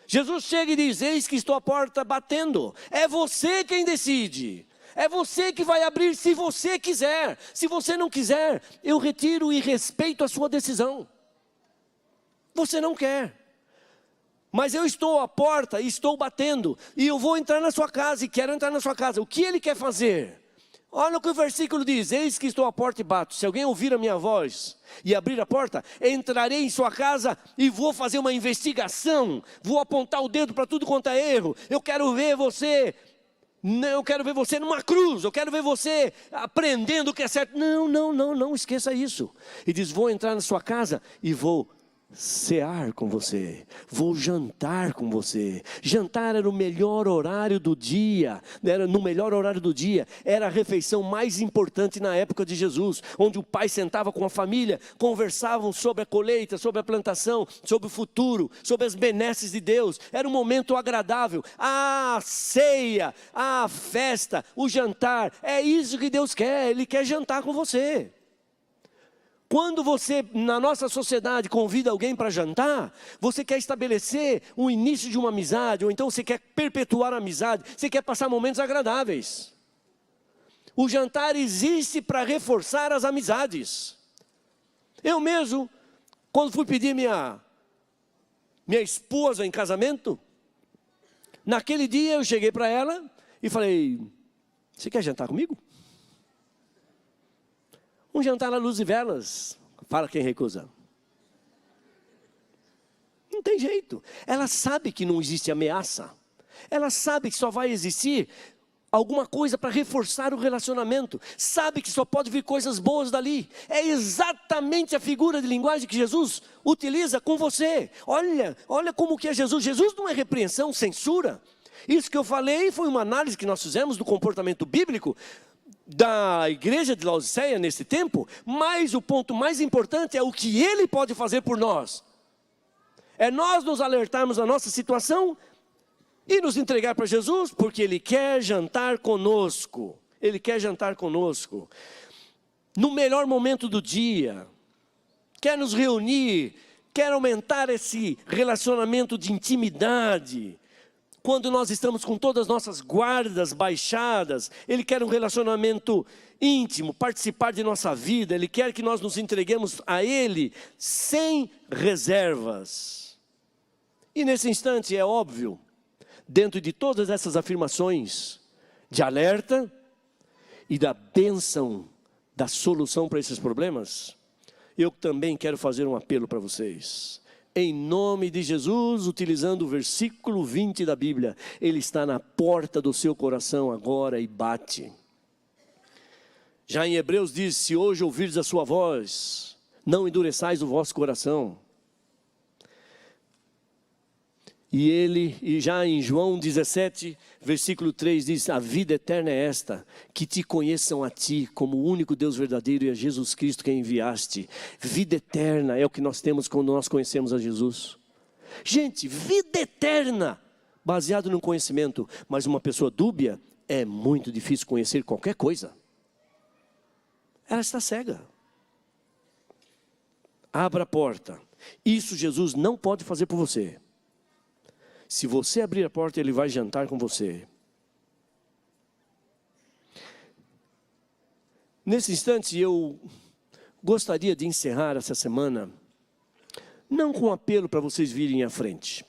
Jesus chega e diz, eis que estou à porta batendo. É você quem decide. É você que vai abrir se você quiser. Se você não quiser, eu retiro e respeito a sua decisão. Você não quer. Mas eu estou à porta e estou batendo. E eu vou entrar na sua casa e quero entrar na sua casa. O que ele quer fazer? Olha o que o versículo diz. Eis que estou à porta e bato. Se alguém ouvir a minha voz e abrir a porta, entrarei em sua casa e vou fazer uma investigação. Vou apontar o dedo para tudo quanto é erro. Eu quero ver você numa cruz. Eu quero ver você aprendendo o que é certo. Não esqueça isso. E diz, vou entrar na sua casa e vou cear com você, vou jantar com você. Jantar era o melhor horário do dia, era a refeição mais importante na época de Jesus, onde o pai sentava com a família, conversavam sobre a colheita, sobre a plantação, sobre o futuro, sobre as benesses de Deus. Era um momento agradável. A ceia, a festa, o jantar, é isso que Deus quer. Ele quer jantar com você. Quando você, na nossa sociedade, convida alguém para jantar, você quer estabelecer o início de uma amizade, ou então você quer perpetuar a amizade, você quer passar momentos agradáveis. O jantar existe para reforçar as amizades. Eu mesmo, quando fui pedir minha esposa em casamento, Naquele dia eu cheguei para ela e falei, você quer jantar comigo? Um jantar à luz de velas. Fala quem recusa. Não tem jeito. Ela sabe que não existe ameaça. Ela sabe que só vai existir alguma coisa para reforçar o relacionamento. Sabe que só pode vir coisas boas dali. É exatamente a figura de linguagem que Jesus utiliza com você. Olha como que é Jesus. Jesus não é repreensão, censura. Isso que eu falei foi uma análise que nós fizemos do comportamento bíblico da igreja de Laodiceia nesse tempo. Mas o ponto mais importante é o que Ele pode fazer por nós. É nós nos alertarmos da nossa situação e nos entregar para Jesus, porque Ele quer jantar conosco. Ele quer jantar conosco. No melhor momento do dia. Quer nos reunir. Quer aumentar esse relacionamento de intimidade. Quando nós estamos com todas as nossas guardas baixadas. Ele quer um relacionamento íntimo, participar de nossa vida. Ele quer que nós nos entreguemos a Ele sem reservas. E nesse instante é óbvio, dentro de todas essas afirmações de alerta e da bênção da solução para esses problemas, eu também quero fazer um apelo para vocês. Em nome de Jesus, utilizando o versículo 20 da Bíblia, Ele está na porta do seu coração agora e bate. Já em Hebreus diz, se hoje ouvirdes a sua voz, não endureçais o vosso coração. E já em João 17, versículo 3 diz, a vida eterna é esta, que te conheçam a ti como o único Deus verdadeiro e a Jesus Cristo que enviaste. Vida eterna é o que nós temos quando nós conhecemos a Jesus. Gente, vida eterna, baseado no conhecimento, mas uma pessoa dúbia, é muito difícil conhecer qualquer coisa. Ela está cega. Abra a porta. Isso Jesus não pode fazer por você. Se você abrir a porta, Ele vai jantar com você. Nesse instante, eu gostaria de encerrar essa semana, não com um apelo para vocês virem à frente.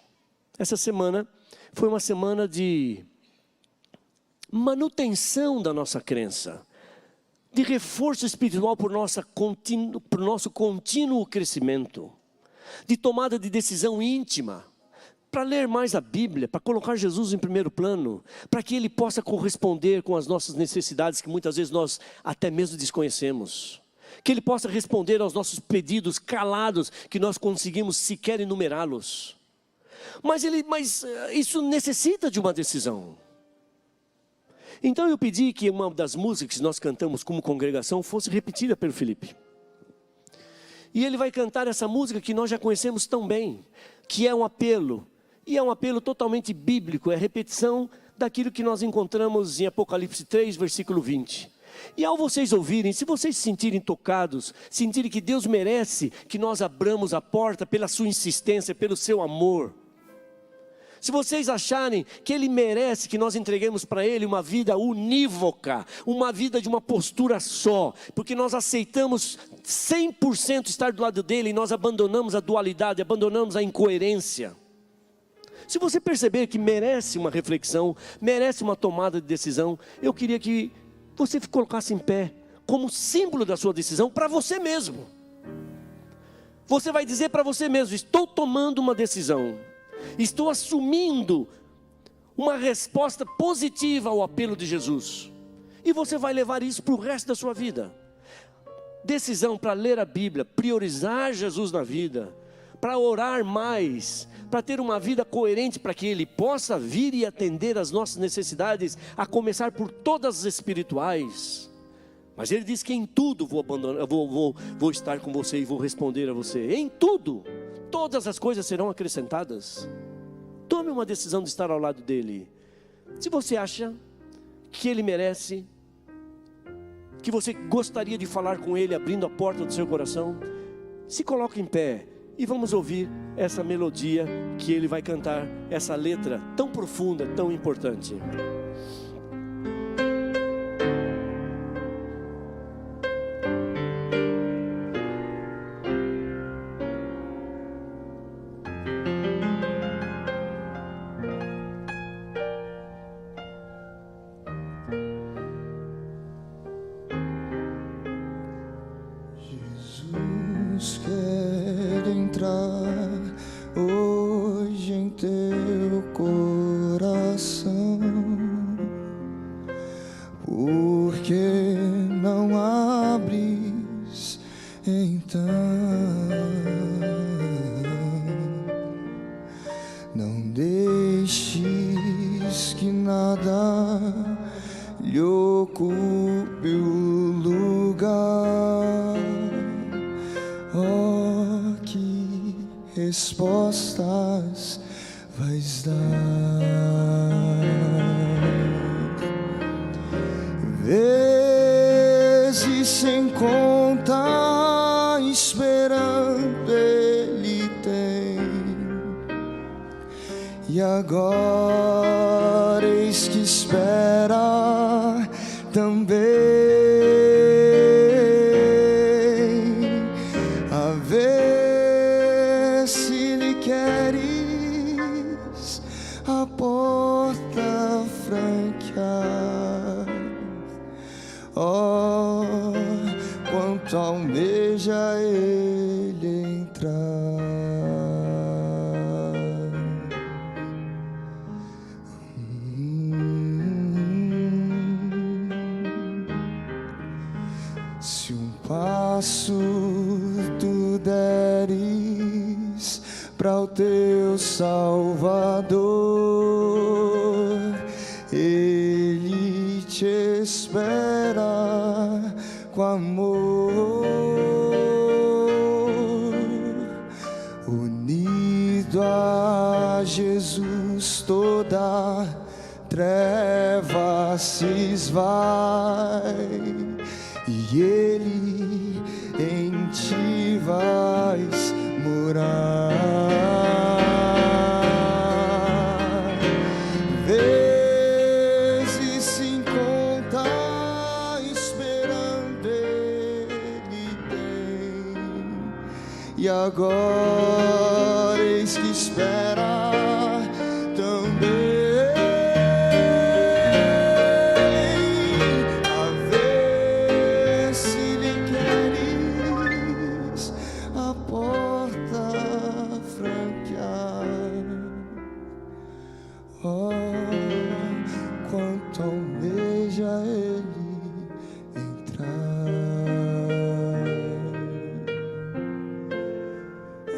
Essa semana foi uma semana de manutenção da nossa crença, de reforço espiritual por nosso contínuo crescimento, de tomada de decisão íntima, para ler mais a Bíblia, para colocar Jesus em primeiro plano, para que Ele possa corresponder com as nossas necessidades, que muitas vezes nós até mesmo desconhecemos. Que Ele possa responder aos nossos pedidos calados, que nós conseguimos sequer enumerá-los. Mas isso necessita de uma decisão. Então eu pedi que uma das músicas que nós cantamos como congregação fosse repetida pelo Felipe. E ele vai cantar essa música que nós já conhecemos tão bem, que é um apelo. E é um apelo totalmente bíblico, é a repetição daquilo que nós encontramos em Apocalipse 3, versículo 20. E ao vocês ouvirem, se vocês se sentirem tocados, sentirem que Deus merece que nós abramos a porta pela sua insistência, pelo seu amor. Se vocês acharem que Ele merece que nós entreguemos para Ele uma vida unívoca, uma vida de uma postura só, porque nós aceitamos 100% estar do lado dEle e nós abandonamos a dualidade, abandonamos a incoerência. Se você perceber que merece uma reflexão, merece uma tomada de decisão, eu queria que você colocasse em pé, como símbolo da sua decisão, para você mesmo. Você vai dizer para você mesmo, estou tomando uma decisão, estou assumindo uma resposta positiva ao apelo de Jesus. E você vai levar isso para o resto da sua vida. Decisão para ler a Bíblia, priorizar Jesus na vida, para orar mais, para ter uma vida coerente, para que Ele possa vir e atender as nossas necessidades, a começar por todas as espirituais. Mas Ele diz que em tudo vou estar com você e vou responder a você. Em tudo, todas as coisas serão acrescentadas. Tome uma decisão de estar ao lado dEle. Se você acha que Ele merece, que você gostaria de falar com Ele, abrindo a porta do seu coração, se coloque em pé. E vamos ouvir essa melodia que ele vai cantar, essa letra tão profunda, tão importante. Por que não abres então? Não deixes que nada lhe ocupe o lugar. Oh, que respostas vais dar? Vezes sem conta esperando Ele tem, e agora eis que espera também. A ver se lhe queres a porta franquear. Oh, quanto almeja Ele entrar. Se um passo tu deres para o teu Salvador, Ele te espera com amor. Unido a Jesus, toda treva se esvai, e Ele em ti vais morar. Vezes sem conta esperando Ele tem, e agora eis que espera também. Oh, quanto almeja Ele entrar.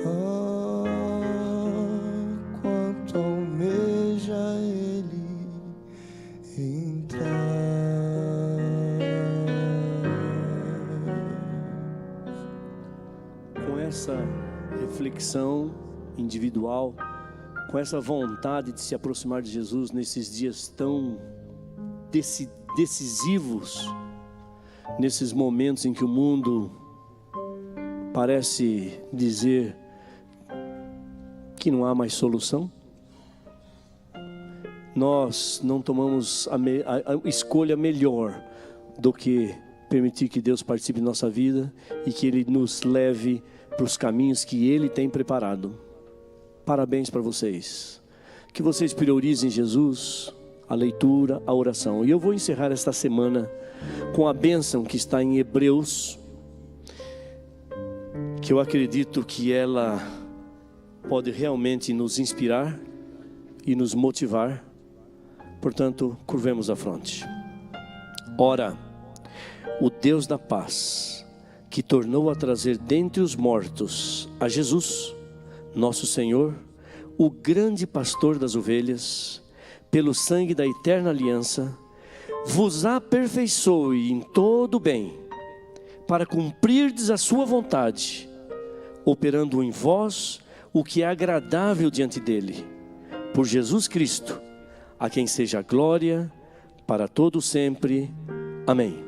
Oh, quanto almeja Ele entrar. Com essa reflexão individual, com essa vontade de se aproximar de Jesus nesses dias tão decisivos, nesses momentos em que o mundo parece dizer que não há mais solução, nós não tomamos a escolha melhor do que permitir que Deus participe de nossa vida e que Ele nos leve para os caminhos que Ele tem preparado. Parabéns para vocês. Que vocês priorizem Jesus, a leitura, a oração. E eu vou encerrar esta semana com a bênção que está em Hebreus, que eu acredito que ela pode realmente nos inspirar e nos motivar. Portanto, curvemos a fronte. Ora, o Deus da paz, que tornou a trazer dentre os mortos a Jesus, nosso Senhor, o grande pastor das ovelhas, pelo sangue da eterna aliança, vos aperfeiçoe em todo o bem, para cumprirdes a sua vontade, operando em vós o que é agradável diante dele, por Jesus Cristo, a quem seja glória para todo sempre. Amém.